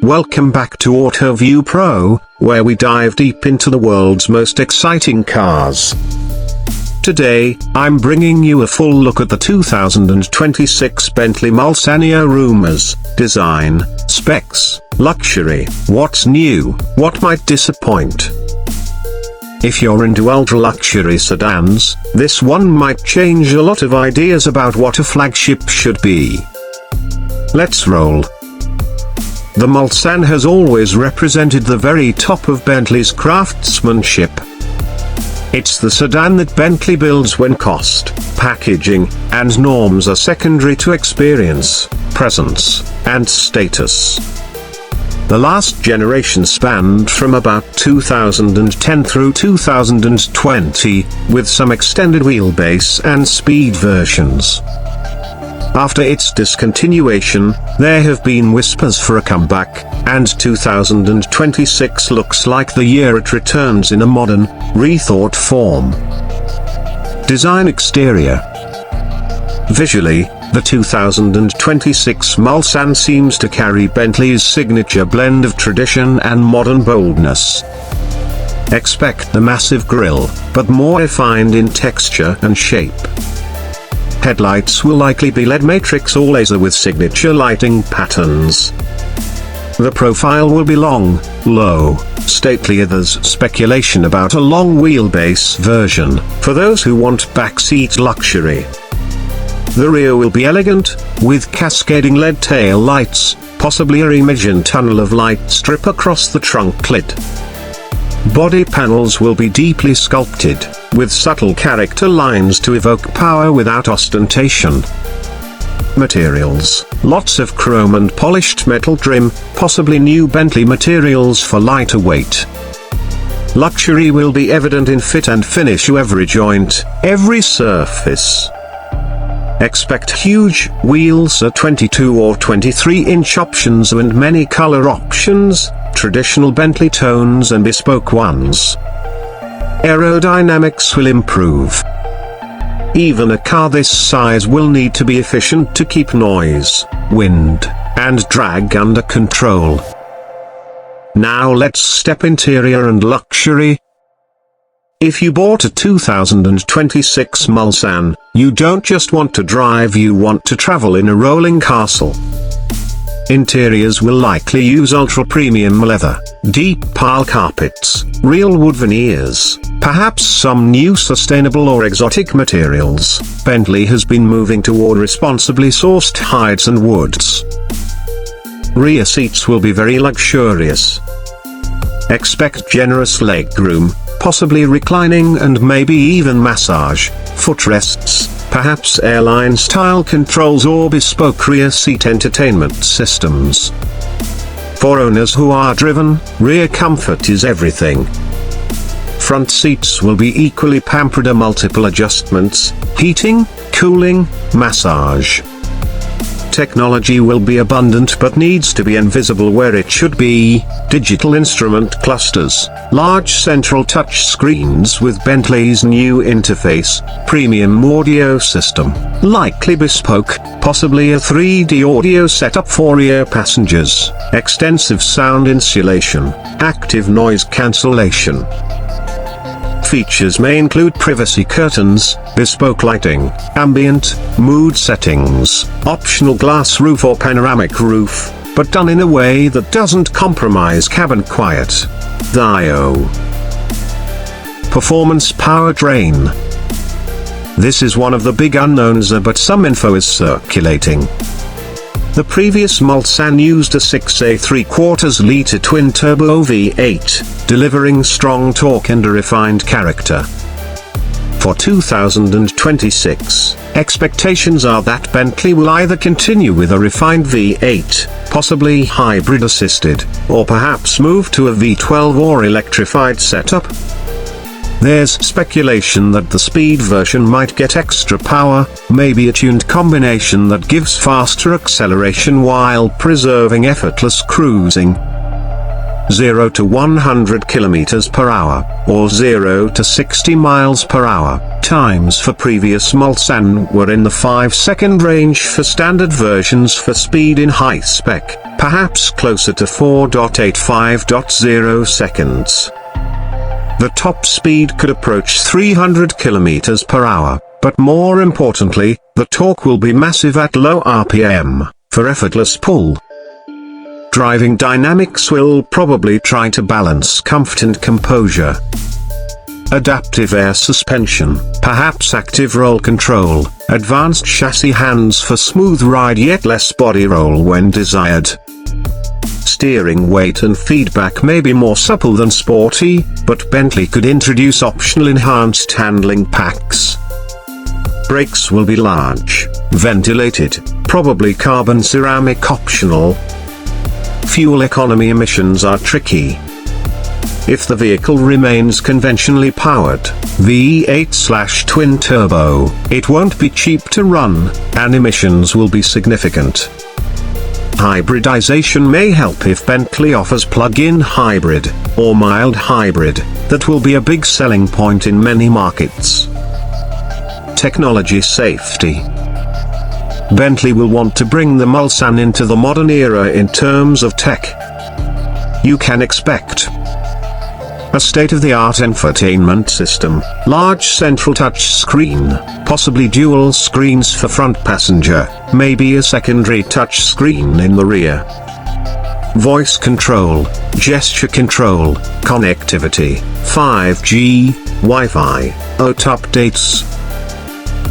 Welcome back to AutoView Pro, where we dive deep into the world's most exciting cars. Today, I'm bringing you a full look at the 2026 Bentley Mulsanne rumors, design, specs, luxury, what's new, what might disappoint. If you're into ultra-luxury sedans, this one might change a lot of ideas about what a flagship should be. Let's roll. The Mulsanne has always represented the very top of Bentley's craftsmanship. It's the sedan that Bentley builds when cost, packaging, and norms are secondary to experience, presence, and status. The last generation spanned from about 2010 through 2020, with some extended wheelbase and speed versions. After its discontinuation, there have been whispers for a comeback, and 2026 looks like the year it returns in a modern, rethought form. Design exterior. Visually, the 2026 Mulsanne seems to carry Bentley's signature blend of tradition and modern boldness. Expect the massive grille, but more refined in texture and shape. Headlights will likely be LED matrix or laser with signature lighting patterns. The profile will be long, low, stately. There's speculation about a long wheelbase version, for those who want backseat luxury. The rear will be elegant, with cascading LED tail lights, possibly a Imogen tunnel of light strip across the trunk lid. Body panels will be deeply sculpted, with subtle character lines to evoke power without ostentation. Materials: lots of chrome and polished metal trim, possibly new Bentley materials for lighter weight. Luxury will be evident in fit and finish, every joint, every surface. Expect huge wheels, a 22 or 23-inch options and many color options, traditional Bentley tones and bespoke ones. Aerodynamics will improve. Even a car this size will need to be efficient to keep noise, wind, and drag under control. Now let's step interior and luxury. If you bought a 2026 Mulsanne, you don't just want to drive, you want to travel in a rolling castle. Interiors will likely use ultra-premium leather, deep pile carpets, real wood veneers, perhaps some new sustainable or exotic materials. Bentley has been moving toward responsibly sourced hides and woods. Rear seats will be very luxurious. Expect generous legroom, possibly reclining and maybe even massage, footrests, perhaps airline-style controls or bespoke rear seat entertainment systems. For owners who are driven, rear comfort is everything. Front seats will be equally pampered, multiple adjustments, heating, cooling, massage. Technology will be abundant but needs to be invisible where it should be. Digital instrument clusters, large central touch screens with Bentley's new interface, premium audio system, likely bespoke, possibly a 3D audio setup for rear passengers, extensive sound insulation, active noise cancellation. Features may include privacy curtains, bespoke lighting, ambient, mood settings, optional glass roof or panoramic roof, but done in a way that doesn't compromise cabin quiet. Dio. Performance powertrain. This is one of the big unknowns, but some info is circulating. The previous Mulsanne used a 6.75-liter twin-turbo V8, delivering strong torque and a refined character. For 2026, expectations are that Bentley will either continue with a refined V8, possibly hybrid-assisted, or perhaps move to a V12 or electrified setup. There's speculation that the speed version might get extra power, maybe a tuned combination that gives faster acceleration while preserving effortless cruising. 0 to 100 km per hour, or 0 to 60 miles per hour, times for previous Mulsanne were in the 5-second range for standard versions. For speed in high-spec, perhaps closer to 4.85.0 seconds. The top speed could approach 300 km per hour, but more importantly, the torque will be massive at low RPM, for effortless pull. Driving dynamics will probably try to balance comfort and composure. Adaptive air suspension, perhaps active roll control, advanced chassis hands for smooth ride yet less body roll when desired. Steering weight and feedback may be more supple than sporty, but Bentley could introduce optional enhanced handling packs. Brakes will be large, ventilated, probably carbon ceramic optional. Fuel economy emissions are tricky. If the vehicle remains conventionally powered, V8/twin turbo, it won't be cheap to run, and emissions will be significant. Hybridization may help if Bentley offers plug-in hybrid, or mild hybrid, that will be a big selling point in many markets. Technology safety. Bentley will want to bring the Mulsanne into the modern era in terms of tech. You can expect a state-of-the-art infotainment system, large central touch screen, possibly dual screens for front passenger, maybe a secondary touch screen in the rear. Voice control, gesture control, connectivity, 5G, Wi-Fi, OTA updates.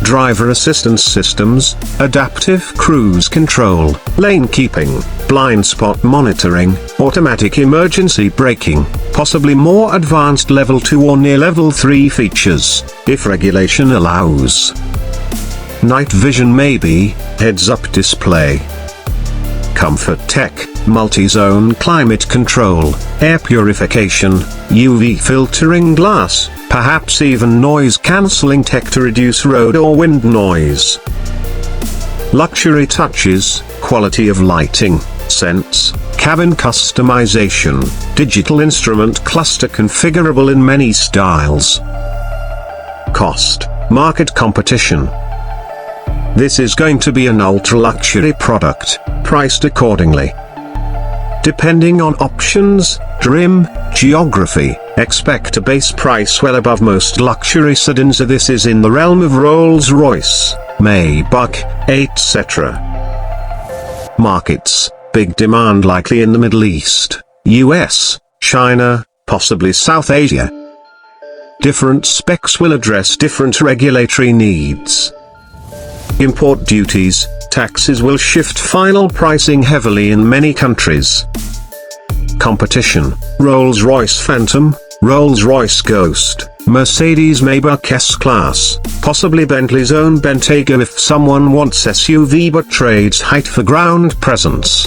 Driver assistance systems, adaptive cruise control, lane keeping, blind spot monitoring, automatic emergency braking, possibly more advanced level 2 or near level 3 features, if regulation allows. Night vision maybe, heads-up display. Comfort tech, multi-zone climate control, air purification, UV filtering glass, perhaps even noise-cancelling tech to reduce road or wind noise. Luxury touches, quality of lighting, scents, cabin customization, digital instrument cluster configurable in many styles. Cost, market competition. This is going to be an ultra-luxury product, priced accordingly. Depending on options, trim, geography, expect a base price well above most luxury sedans. This is in the realm of Rolls-Royce, Maybach, etc. Markets, big demand likely in the Middle East, US, China, possibly South Asia. Different specs will address different regulatory needs. Import duties, taxes will shift final pricing heavily in many countries. Competition, Rolls-Royce Phantom, Rolls-Royce Ghost, Mercedes Maybach S-Class, possibly Bentley's own Bentayga if someone wants SUV but trades height for ground presence.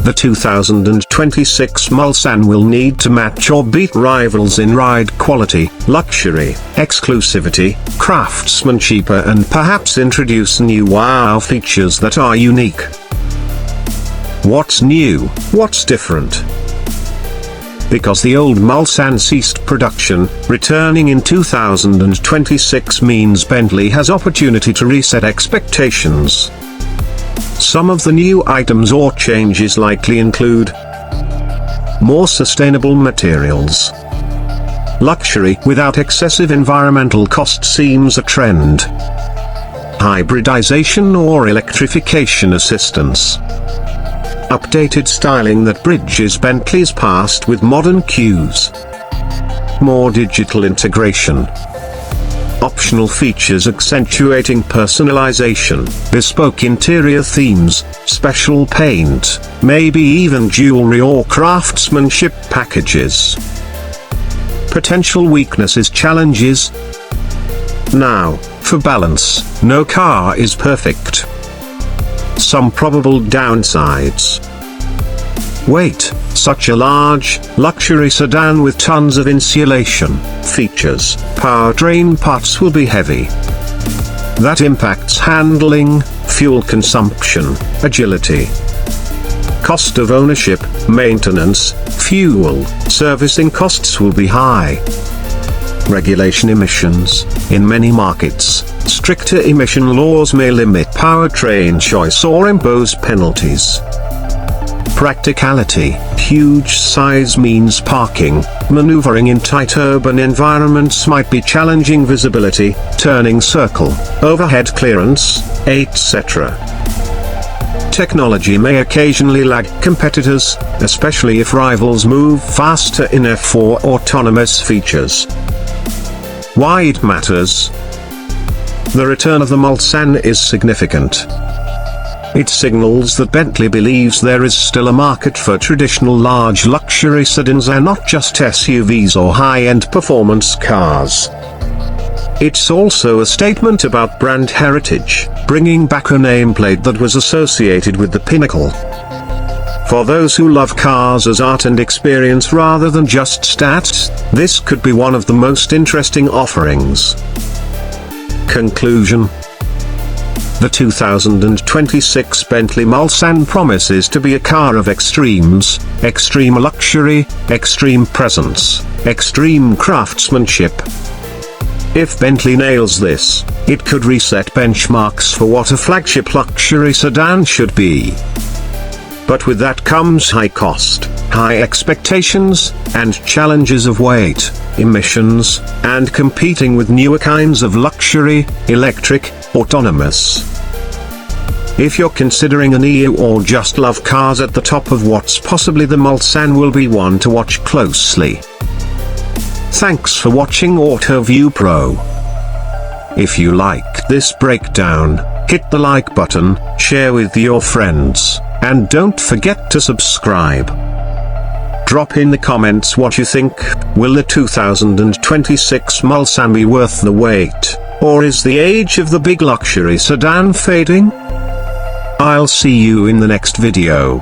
The 2026 Mulsanne will need to match or beat rivals in ride quality, luxury, exclusivity, craftsmanship, and perhaps introduce new wow features that are unique. What's new, what's different? Because the old Mulsanne ceased production, returning in 2026 means Bentley has opportunity to reset expectations. Some of the new items or changes likely include more sustainable materials. Luxury without excessive environmental cost seems a trend. Hybridization or electrification assistance. Updated styling that bridges Bentley's past with modern cues. More digital integration. Optional features accentuating personalization, bespoke interior themes, special paint, maybe even jewelry or craftsmanship packages. Potential weaknesses, challenges. Now, for balance, no car is perfect. Some probable downsides. Weight, such a large, luxury sedan with tons of insulation, features, powertrain parts will be heavy. That impacts handling, fuel consumption, agility. Cost of ownership, maintenance, fuel, servicing costs will be high. Regulation emissions, in many markets, stricter emission laws may limit powertrain choice or impose penalties. Practicality. Huge size means parking, maneuvering in tight urban environments might be challenging. Visibility, turning circle, overhead clearance, etc. Technology may occasionally lag competitors, especially if rivals move faster in F4 autonomous features. Why it matters? The return of the Mulsanne is significant. It signals that Bentley believes there is still a market for traditional large luxury sedans and not just SUVs or high-end performance cars. It's also a statement about brand heritage, bringing back a nameplate that was associated with the pinnacle. For those who love cars as art and experience rather than just stats, this could be one of the most interesting offerings. Conclusion. The 2026 Bentley Mulsanne promises to be a car of extremes: extreme luxury, extreme presence, extreme craftsmanship. If Bentley nails this, it could reset benchmarks for what a flagship luxury sedan should be. But with that comes high cost, high expectations, and challenges of weight, emissions, and competing with newer kinds of luxury, electric, autonomous. If you're considering an EU or just love cars at the top of what's possibly the Mulsanne will be one to watch closely. Thanks for watching AutoView Pro. If you like this breakdown, hit the like button, share with your friends, and don't forget to subscribe. Drop in the comments what you think. Will the 2026 Mulsanne be worth the wait, or is the age of the big luxury sedan fading? I'll see you in the next video.